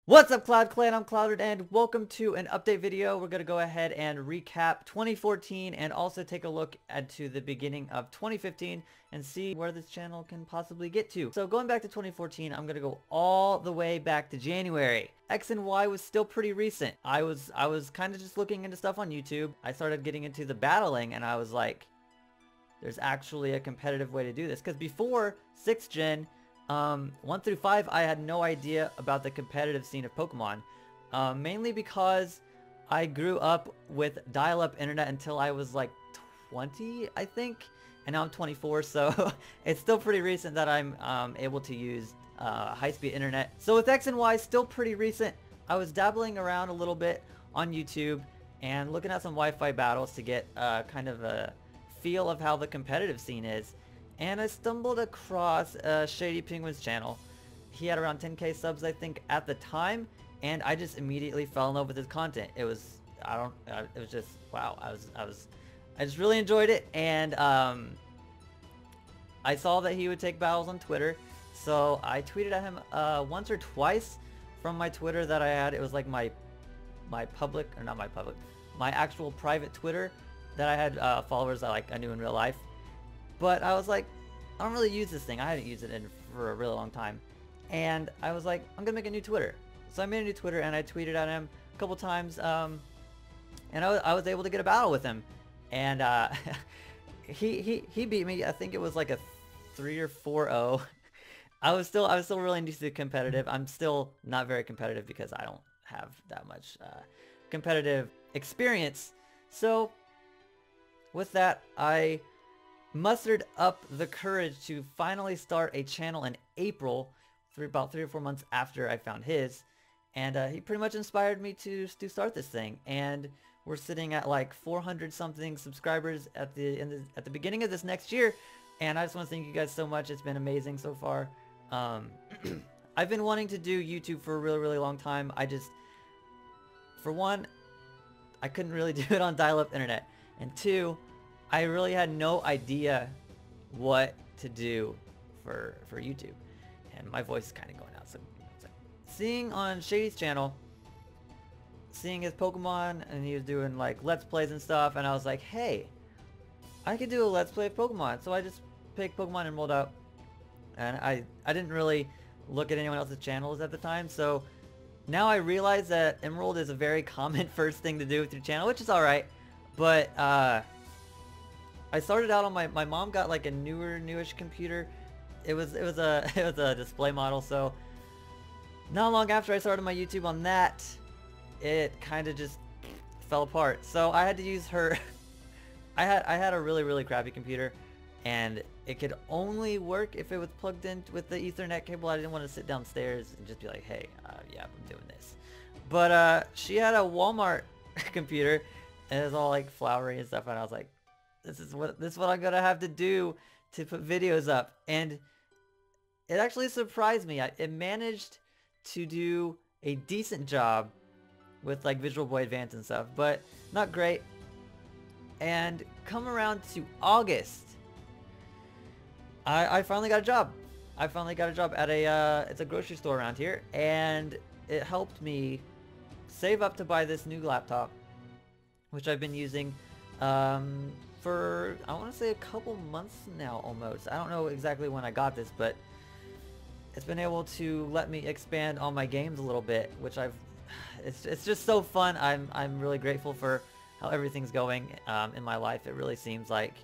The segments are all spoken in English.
What's up, Cloud Clan? I'm Clouded, and welcome to an update video. We're going to go ahead and recap 2014 and also take a look into the beginning of 2015 and see where this channel can possibly get to. So going back to 2014, I'm going to go all the way back to January. X and Y was still pretty recent. I was kind of just looking into stuff on YouTube. I started getting into the battling, and I was like, there's actually a competitive way to do this. Because before 6th gen, 1 through 5, I had no idea about the competitive scene of Pokemon. Mainly because I grew up with dial-up internet until I was like 20, I think. And now I'm 24, so it's still pretty recent that I'm able to use high-speed internet. So with X and Y, still pretty recent. I was dabbling around a little bit on YouTube and looking at some Wi-Fi battles to get kind of a feel of how the competitive scene is. And I stumbled across Shady Penguin's channel. He had around 10k subs, I think, at the time, and I just immediately fell in love with his content. It was, it was just, wow. I just really enjoyed it, and I saw that he would take battles on Twitter, so I tweeted at him once or twice from my Twitter that I had. It was like my public, or not my public, my actual private Twitter that I had followers that I knew in real life. But I was like, I don't really use this thing. I hadn't used it for a really long time. And I was like, I'm going to make a new Twitter. So I made a new Twitter and I tweeted at him a couple times. And I was able to get a battle with him. And he beat me. I think it was like a 3 or 4-0. I was still really into competitive. I'm still not very competitive because I don't have that much competitive experience. So with that, I mustered up the courage to finally start a channel in April, about 3 or 4 months after I found his, and he pretty much inspired me to start this thing. And we're sitting at like 400 something subscribers at the beginning of this next year, and I just want to thank you guys so much. It's been amazing so far. I've been wanting to do YouTube for a really long time. For one, I couldn't really do it on dial-up internet, and two, I really had no idea what to do for YouTube, and my voice is kind of going out. So seeing on Shady's channel, seeing his Pokemon, and he was doing like Let's Plays and stuff, and I was like, hey, I could do a Let's Play of Pokemon. So I just picked Pokemon Emerald up, and I didn't really look at anyone else's channels at the time. So now I realize that Emerald is a very common first thing to do with your channel, which is alright, but I started out on my mom got like a newish computer. It was a display model, so not long after I started my YouTube on that, it kind of just fell apart. So I had to use her. I had a really crappy computer, and it could only work if it was plugged in with the Ethernet cable. I didn't want to sit downstairs and just be like, hey, yeah, I'm doing this. But she had a Walmart computer, and it was all like flowery and stuff, and I was like, this is what I'm gonna have to do to put videos up. And it actually surprised me. It managed to do a decent job with like Visual Boy Advance and stuff, but not great. And come around to August, I finally got a job. I finally got a job at it's a grocery store around here, and it helped me save up to buy this new laptop, which I've been using for, I want to say, a couple months now almost. I don't know exactly when I got this, but it's been able to let me expand on my games a little bit, which it's just so fun. I'm really grateful for how everything's going in my life. It really seems like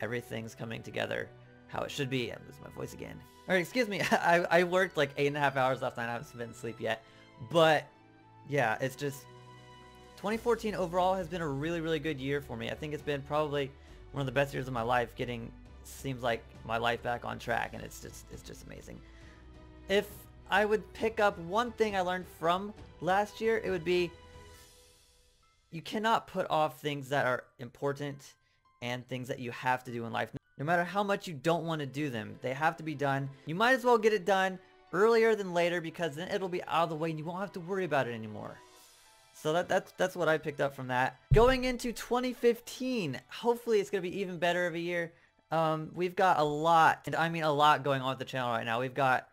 everything's coming together how it should be. I'm losing my voice again. Alright, excuse me. I worked like 8.5 hours last night. I haven't been asleep yet, but yeah, it's just 2014 overall has been a really good year for me. I think it's been probably one of the best years of my life, seems like my life back on track, and it's just amazing. If I would pick up one thing I learned from last year, it would be you cannot put off things that are important and things that you have to do in life. No matter how much you don't want to do them, they have to be done. You might as well get it done earlier than later, because then it'll be out of the way and you won't have to worry about it anymore. So that's what I picked up from that. Going into 2015, hopefully it's going to be even better of a year. We've got a lot, and I mean a lot, going on with the channel right now. We've got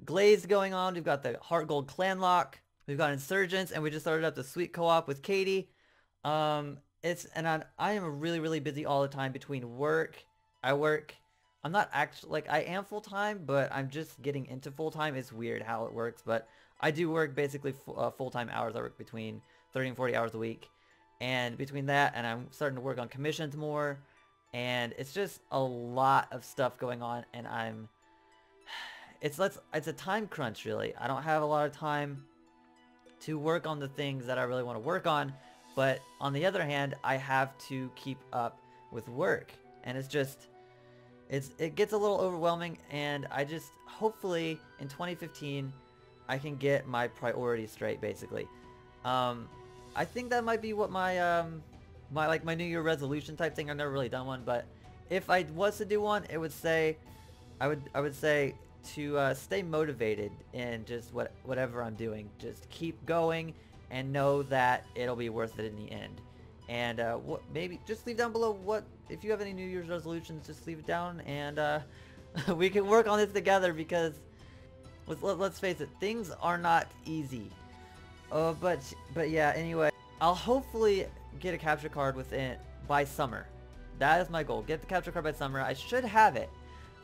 Glaze going on. We've got the Heart Gold Clan Lock. We've got Insurgents, and we just started up the Sweet Co-op with Katie. I am really busy all the time between work. I work. I'm not actually, like, I am full-time, but I'm just getting into full-time. It's weird how it works, but I do work basically full-time hours. I work between 30 and 40 hours a week. And between that and I'm starting to work on commissions more, and it's just a lot of stuff going on, and it's a time crunch, really. I don't have a lot of time to work on the things that I really want to work on, but on the other hand, I have to keep up with work, and it gets a little overwhelming, and hopefully in 2015 I can get my priorities straight, basically. I think that might be what my my New Year resolution type thing. I've never really done one, but if I was to do one, it would say I would say to stay motivated in just whatever I'm doing. Just keep going and know that it'll be worth it in the end. And maybe just leave down below if you have any New Year's resolutions. Just leave it down, and we can work on this together, because let's face it, things are not easy. But yeah, anyway, I'll hopefully get a capture card by summer. That is my goal. Get the capture card by summer. I should have it.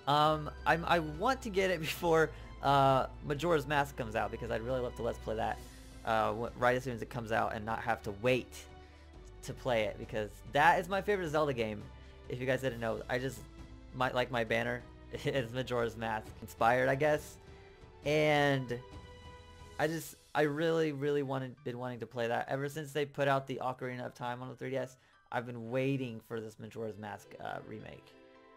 I want to get it before Majora's Mask comes out, because I'd really love to Let's Play that right as soon as it comes out and not have to wait to play it, because that is my favorite Zelda game. If you guys didn't know, my banner is Majora's Mask inspired, I guess. And I really been wanting to play that ever since they put out the Ocarina of Time on the 3DS. I've been waiting for this Majora's Mask remake.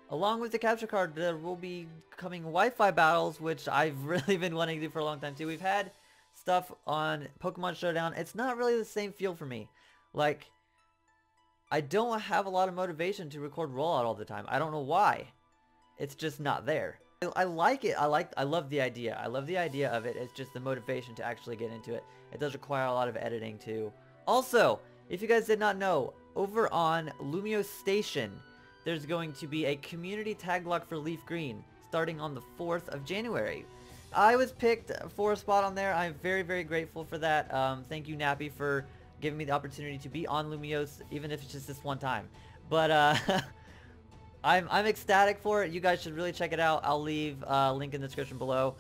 Along with the capture card, there will be coming Wi-Fi battles, which I've really been wanting to do for a long time too. We've had stuff on Pokemon Showdown. It's not really the same feel for me. Like, I don't have a lot of motivation to record rollout all the time. I don't know why. It's just not there. I like it. I love the idea. I love the idea of it. It's just the motivation to actually get into it. It does require a lot of editing too. Also, if you guys did not know, over on Lumiose Station, there's going to be a community Taglocke for Leaf Green starting on the 4th of January. I was picked for a spot on there. I'm very grateful for that. Thank you, Nappy, for giving me the opportunity to be on Lumiose, even if it's just this one time. But I'm ecstatic for it. You guys should really check it out. I'll leave a link in the description below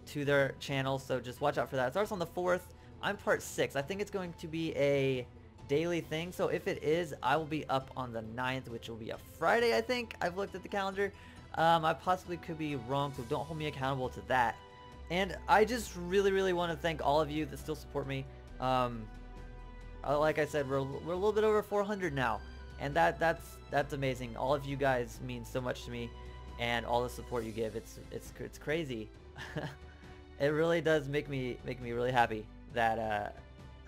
to their channel, so just watch out for that. It starts on the 4th. I'm part 6. I think it's going to be a daily thing, so if it is, I will be up on the 9th, which will be a Friday, I think. I've looked at the calendar. I possibly could be wrong, so don't hold me accountable to that. And I just really want to thank all of you that still support me. Like I said, we're a little bit over 400 now, and that's amazing. All of you guys mean so much to me, and all the support you give, it's crazy. It really does make me really happy that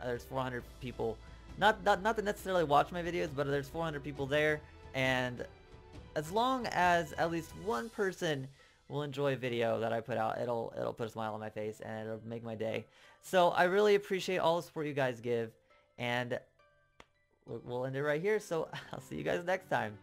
there's 400 people, not to necessarily watch my videos, but there's 400 people there, and as long as at least one person will enjoy a video that I put out, it'll put a smile on my face, and it'll make my day. So I really appreciate all the support you guys give, and we'll end it right here. So I'll see you guys next time.